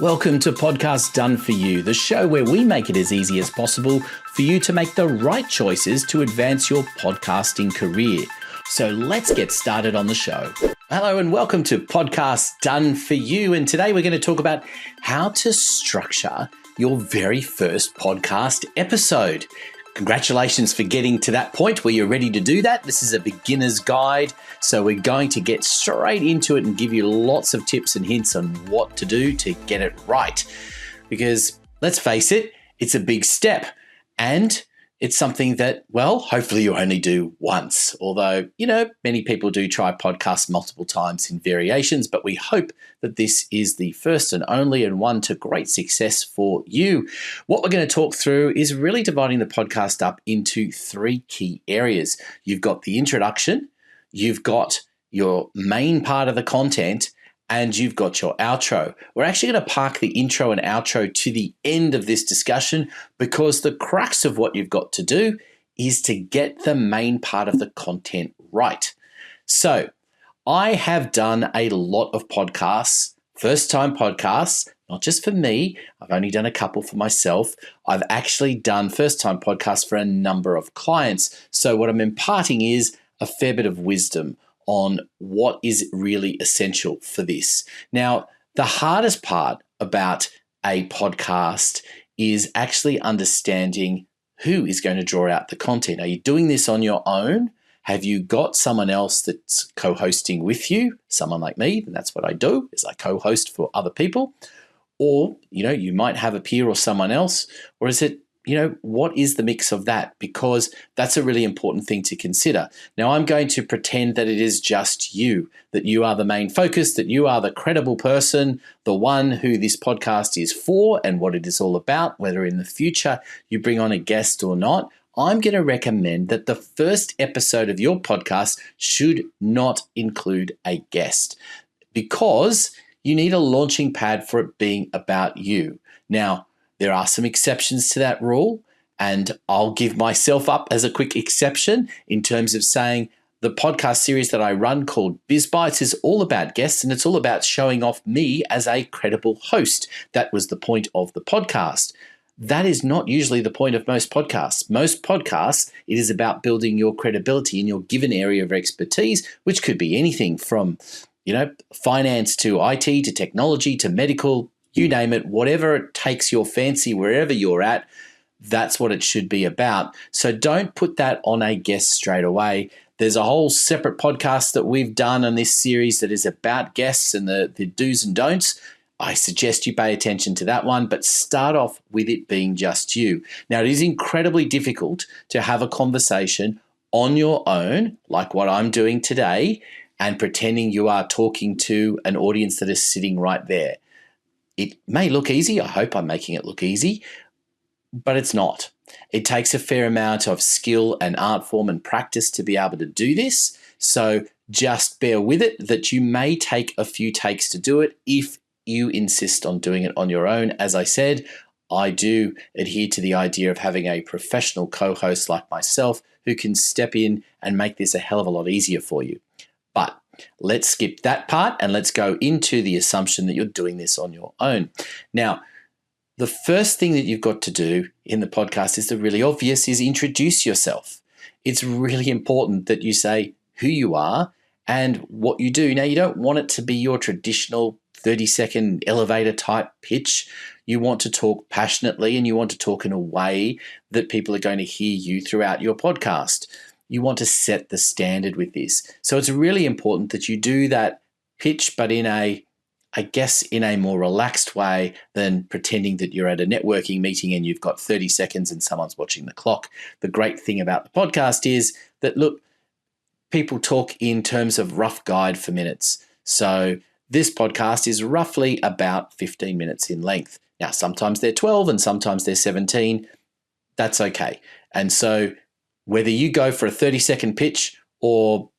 Welcome to Podcast Done For You, the show where we make it as easy as possible for you to make the right choices to advance your podcasting career. So let's get started on the show. Hello and welcome to Podcast Done For You. And today we're going to talk about how to structure your very first podcast episode. Congratulations for getting to that point where you're ready to do that. This is a beginner's guide, so we're going to get straight into it and give you lots of tips and hints on what to do to get it right. Because let's face it, it's a big step and it's something that, well, hopefully you only do once. Although, many people do try podcasts multiple times in variations, but we hope that this is the first and only and one to great success for you. What we're going to talk through is really dividing the podcast up into three key areas. You've got the introduction, you've got your main part of the content, and you've got your outro. We're actually going to park the intro and outro to the end of this discussion because the crux of what you've got to do is to get the main part of the content right. So I have done a lot of podcasts, first-time podcasts, not just for me. I've only done a couple for myself. I've actually done first-time podcasts for a number of clients. So what I'm imparting is a fair bit of wisdom on what is really essential for this. Now, the hardest part about a podcast is actually understanding who is going to draw out the content. Are you doing this on your own? Have you got someone else that's co-hosting with you? Someone like me, and that's what I do, is I co-host for other people. Or, you might have a peer or someone else, or is it what is the mix of that? Because that's a really important thing to consider. Now, I'm going to pretend that it is just you, that you are the main focus, that you are the credible person, the one who this podcast is for and what it is all about, whether in the future you bring on a guest or not. I'm going to recommend that the first episode of your podcast should not include a guest because you need a launching pad for it being about you. Now, there are some exceptions to that rule, and I'll give myself up as a quick exception in terms of saying the podcast series that I run called Biz Bites is all about guests, and it's all about showing off me as a credible host. That was the point of the podcast. That is not usually the point of most podcasts. Most podcasts, it is about building your credibility in your given area of expertise, which could be anything from, finance to IT to technology to medical, you name it, whatever it takes your fancy, wherever you're at, that's what it should be about. So don't put that on a guest straight away. There's a whole separate podcast that we've done on this series that is about guests and the do's and don'ts. I suggest you pay attention to that one, but start off with it being just you. Now, it is incredibly difficult to have a conversation on your own, like what I'm doing today, and pretending you are talking to an audience that is sitting right there. It may look easy. I hope I'm making it look easy, but it's not. It takes a fair amount of skill and art form and practice to be able to do this. So just bear with it that you may take a few takes to do it if you insist on doing it on your own. As I said, I do adhere to the idea of having a professional co-host like myself who can step in and make this a hell of a lot easier for you. But let's skip that part and let's go into the assumption that you're doing this on your own. Now, the first thing that you've got to do in the podcast is the really obvious, is introduce yourself. It's really important that you say who you are and what you do. Now, you don't want it to be your traditional 30-second elevator type pitch. You want to talk passionately and you want to talk in a way that people are going to hear you throughout your podcast. You want to set the standard with this. So it's really important that you do that pitch, but in a more relaxed way than pretending that you're at a networking meeting and you've got 30 seconds and someone's watching the clock. The great thing about the podcast is that, look, people talk in terms of rough guide for minutes. So this podcast is roughly about 15 minutes in length. Now, sometimes they're 12 and sometimes they're 17. That's okay. And so whether you go for a 30-second pitch or,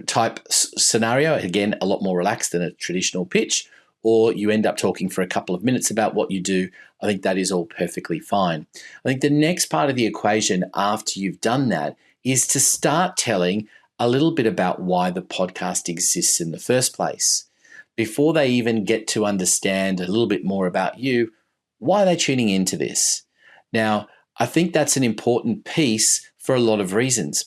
type scenario, again, a lot more relaxed than a traditional pitch, or you end up talking for a couple of minutes about what you do, I think that is all perfectly fine. I think the next part of the equation after you've done that is to start telling a little bit about why the podcast exists in the first place. before they even get to understand a little bit more about you, why are they tuning into this? Now, I think that's an important piece for a lot of reasons.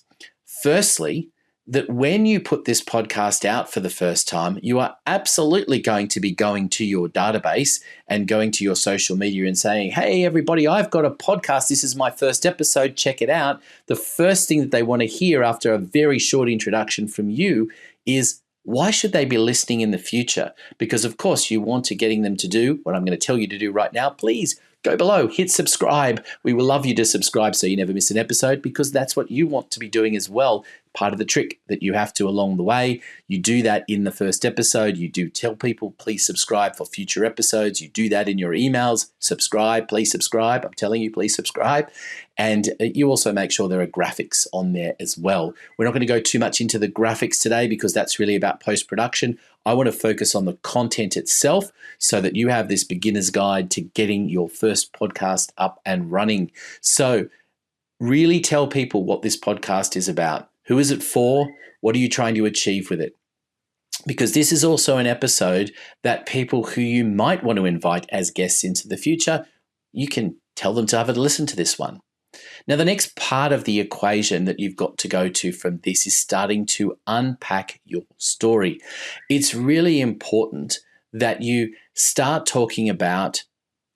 Firstly, that when you put this podcast out for the first time, you are absolutely going to be going to your database and going to your social media and saying, hey, everybody, I've got a podcast. This is my first episode. Check it out. The first thing that they want to hear after a very short introduction from you is, why should they be listening in the future? Because, of course, you want to getting them to do what I'm going to tell you to do right now. Please go below, hit subscribe. We will love you to subscribe so you never miss an episode, because that's what you want to be doing as well. Part of the trick that you have to along the way. You do that in the first episode. You do tell people, please subscribe for future episodes. You do that in your emails. Subscribe, please subscribe. I'm telling you, please subscribe. And you also make sure there are graphics on there as well. We're not going to go too much into the graphics today because that's really about post-production. I want to focus on the content itself so that you have this beginner's guide to getting your first podcast up and running. So really tell people what this podcast is about. Who is it for? What are you trying to achieve with it? Because this is also an episode that people who you might want to invite as guests into the future, you can tell them to have a listen to this one. Now, the next part of the equation that you've got to go to from this is starting to unpack your story. It's really important that you start talking about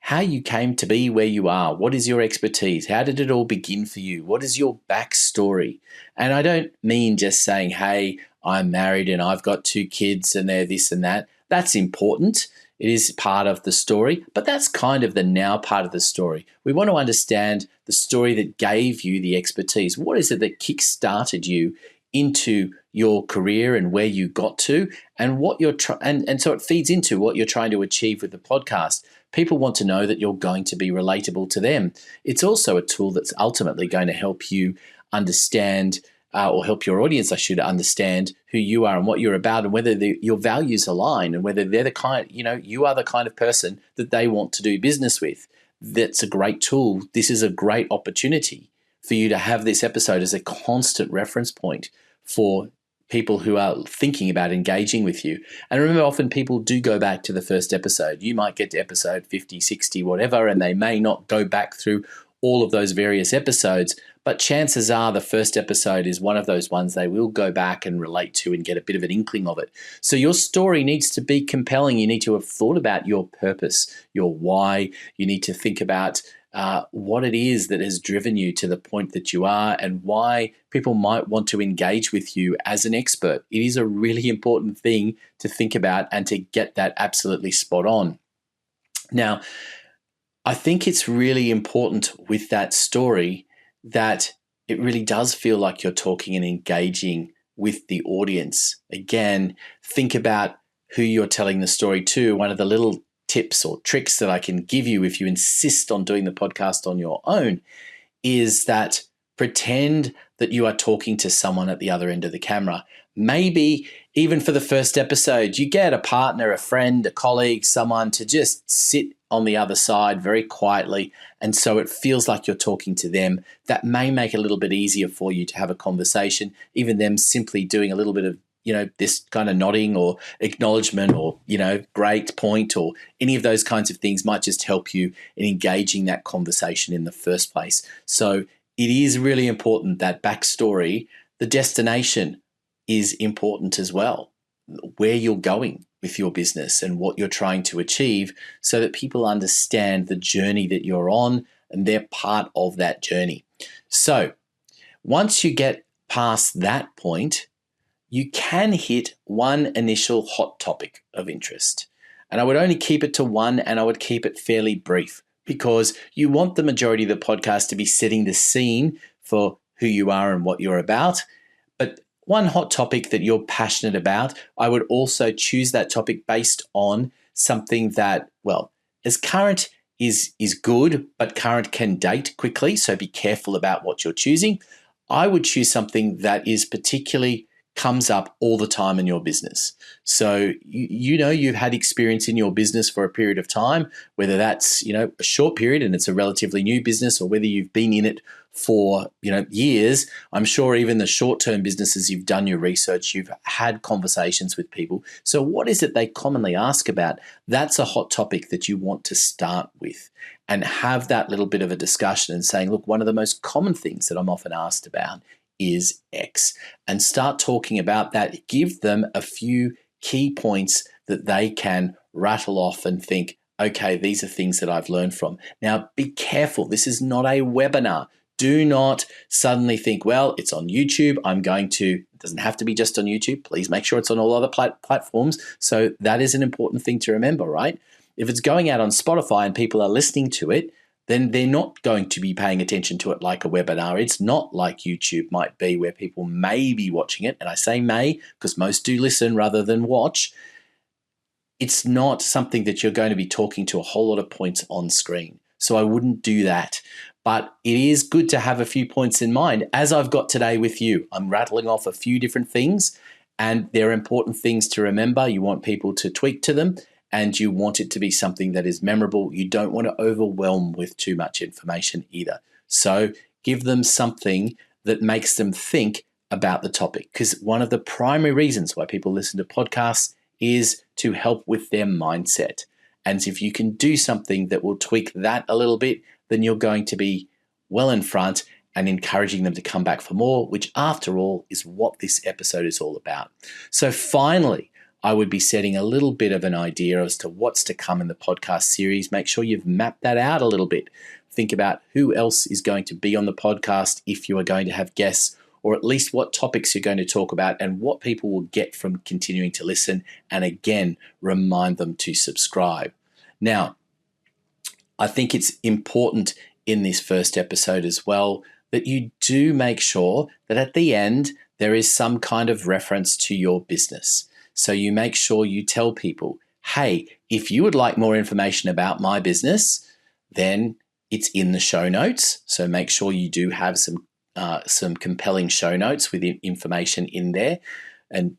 how you came to be where you are. What is your expertise? How did it all begin for you? What is your backstory? And I don't mean just saying, hey, I'm married and I've got 2 kids and they're this and that. That's important. It is part of the story, but that's kind of the now part of the story. We want to understand the story that gave you the expertise. What is it that kick-started you into your career and where you got to, and what you're and so it feeds into what you're trying to achieve with the podcast. People want to know that you're going to be relatable to them. It's also a tool that's ultimately going to help you understand or help your audience, I should understand who you are and what you're about, and whether your values align, and whether they're the kind, you are the kind of person that they want to do business with. That's a great tool. This is a great opportunity for you to have this episode as a constant reference point for people who are thinking about engaging with you. And remember, often people do go back to the first episode. You might get to episode 50, 60, whatever, and they may not go back through all of those various episodes, but chances are the first episode is one of those ones they will go back and relate to and get a bit of an inkling of it. So your story needs to be compelling. You need to have thought about your purpose, your why. You need to think about what it is that has driven you to the point that you are, and why people might want to engage with you as an expert. It is a really important thing to think about and to get that absolutely spot on. Now, I think it's really important with that story that it really does feel like you're talking and engaging with the audience. Again, think about who you're telling the story to. One of the little tips or tricks that I can give you if you insist on doing the podcast on your own is that pretend that you are talking to someone at the other end of the camera. Maybe even for the first episode, you get a partner, a friend, a colleague, someone to just sit on the other side very quietly, and so it feels like you're talking to them. That may make it a little bit easier for you to have a conversation. Even them simply doing a little bit of this kind of nodding or acknowledgement or, great point or any of those kinds of things might just help you in engaging that conversation in the first place. So it is really important, that backstory. The destination is important as well, where you're going with your business and what you're trying to achieve, so that people understand the journey that you're on and they're part of that journey. So once you get past that point, you can hit one initial hot topic of interest. And I would only keep it to one, and I would keep it fairly brief, because you want the majority of the podcast to be setting the scene for who you are and what you're about. But one hot topic that you're passionate about, I would also choose that topic based on something that, as current is good, but current can date quickly, so be careful about what you're choosing. I would choose something that is particularly comes up all the time in your business. So you know you've had experience in your business for a period of time, whether that's a short period and it's a relatively new business, or whether you've been in it for years. I'm sure even the short-term businesses, you've done your research, you've had conversations with people. So what is it they commonly ask about? That's a hot topic that you want to start with and have that little bit of a discussion and saying, look, one of the most common things that I'm often asked about is X, and start talking about that. Give them a few key points that they can rattle off and think, okay, these are things that I've learned from. Now, be careful. This is not a webinar. Do not suddenly think, well, it's on YouTube. It doesn't have to be just on YouTube. Please make sure it's on all other platforms. So that is an important thing to remember, right? If it's going out on Spotify and people are listening to it, then they're not going to be paying attention to it like a webinar. It's not like YouTube might be, where people may be watching it. And I say may because most do listen rather than watch. It's not something that you're going to be talking to a whole lot of points on screen. So I wouldn't do that. But it is good to have a few points in mind, as I've got today with you. I'm rattling off a few different things, and they're important things to remember. You want people to tweak to them, and you want it to be something that is memorable. You don't want to overwhelm with too much information either. So give them something that makes them think about the topic, because one of the primary reasons why people listen to podcasts is to help with their mindset. And if you can do something that will tweak that a little bit, then you're going to be well in front and encouraging them to come back for more, which after all is what this episode is all about. So finally, I would be setting a little bit of an idea as to what's to come in the podcast series. Make sure you've mapped that out a little bit. Think about who else is going to be on the podcast if you are going to have guests, or at least what topics you're going to talk about and what people will get from continuing to listen. And again, remind them to subscribe. Now, I think it's important in this first episode as well that you do make sure that at the end there is some kind of reference to your business. So you make sure you tell people, hey, if you would like more information about my business, then it's in the show notes. So make sure you do have some compelling show notes with information in there, and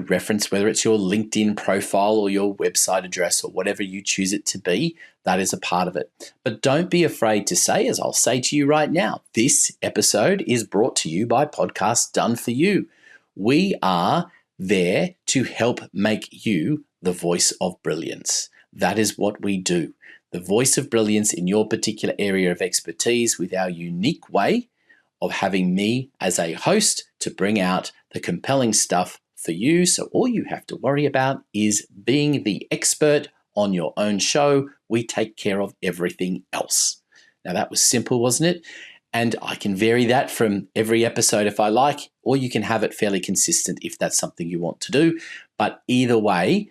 reference whether it's your LinkedIn profile or your website address or whatever you choose it to be. That is a part of it. But don't be afraid to say, as I'll say to you right now, this episode is brought to you by Podcast Done For You. We are there to help make you the voice of brilliance. That is what we do. The voice of brilliance in your particular area of expertise, with our unique way of having me as a host to bring out the compelling stuff for you. So all you have to worry about is being the expert on your own show. We take care of everything else. Now that was simple, wasn't it? And I can vary that from every episode if I like, or you can have it fairly consistent if that's something you want to do. But either way,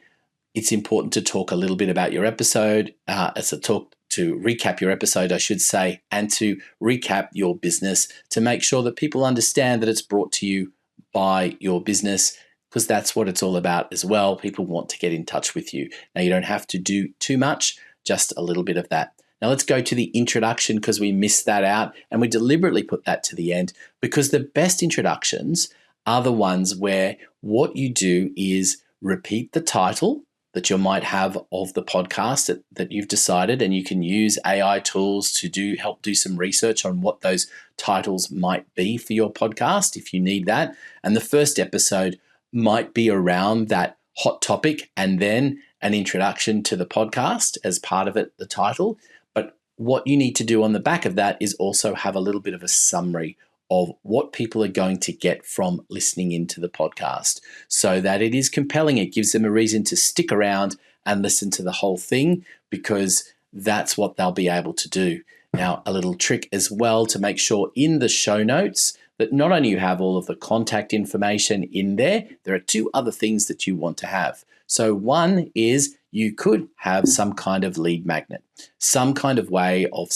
it's important to talk a little bit about your episode, to recap your episode, I should say, and to recap your business to make sure that people understand that it's brought to you by your business, because that's what it's all about as well. People want to get in touch with you. Now, you don't have to do too much, just a little bit of that. Now, let's go to the introduction, because we missed that out, and we deliberately put that to the end because the best introductions are the ones where what you do is repeat the title that you might have of the podcast that you've decided, and you can use AI tools to help do some research on what those titles might be for your podcast if you need that. And the first episode might be around that hot topic, and then an introduction to the podcast as part of it, the title. But what you need to do on the back of that is also have a little bit of a summary of what people are going to get from listening into the podcast, so that it is compelling. It gives them a reason to stick around and listen to the whole thing, because that's what they'll be able to do. Now, a little trick as well to make sure in the show notes that not only you have all of the contact information in there, there are two other things that you want to have. So one is you could have some kind of lead magnet, some kind of way of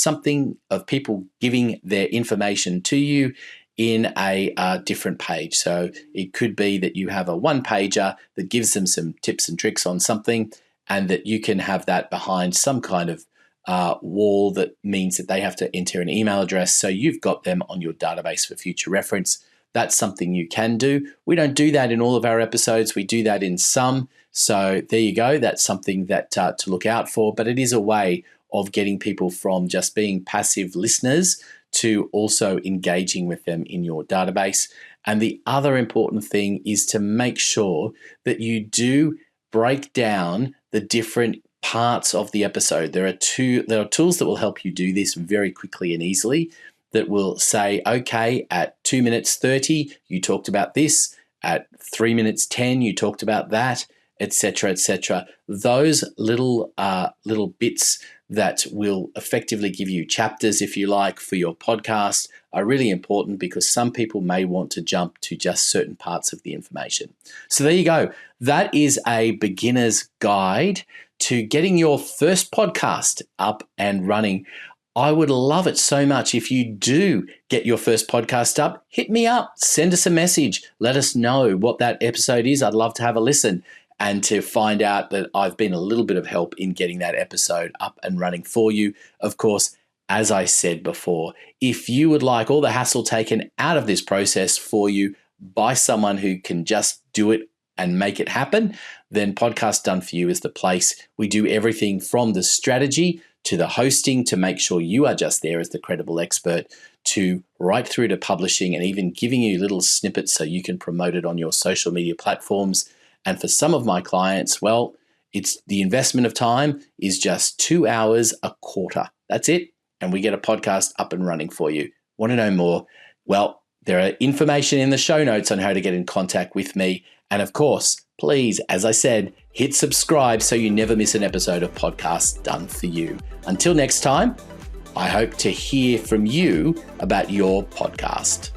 people giving their information to you in a different page. So it could be that you have a one-pager that gives them some tips and tricks on something, and that you can have that behind some kind of wall that means that they have to enter an email address. So you've got them on your database for future reference. that's something you can do. We don't do that in all of our episodes. We do that in some. So there you go. That's something that to look out for. But it is a way of getting people from just being passive listeners to also engaging with them in your database. And the other important thing is to make sure that you do break down the different parts of the episode. There are tools that will help you do this very quickly and easily, that will say, okay, at 2 minutes 30, you talked about this. At 3 minutes 10, you talked about that, etc., etc. Those little bits that will effectively give you chapters, if you like, for your podcast are really important, because some people may want to jump to just certain parts of the information. So there you go. That is a beginner's guide to getting your first podcast up and running. I would love it so much if you do get your first podcast up. Hit me up, send us a message, let us know what that episode is. I'd love to have a listen and to find out that I've been a little bit of help in getting that episode up and running for you. Of course, as I said before, if you would like all the hassle taken out of this process for you by someone who can just do it and make it happen, then Podcast Done For You is the place. We do everything from the strategy to the hosting to make sure you are just there as the credible expert, to right through to publishing and even giving you little snippets so you can promote it on your social media platforms. And for some of my clients, well, it's the investment of time is just 2 hours a quarter. That's it. And we get a podcast up and running for you. Want to know more? Well, there are information in the show notes on how to get in contact with me. And of course, please, as I said, hit subscribe so you never miss an episode of Podcast Done For You. Until next time, I hope to hear from you about your podcast.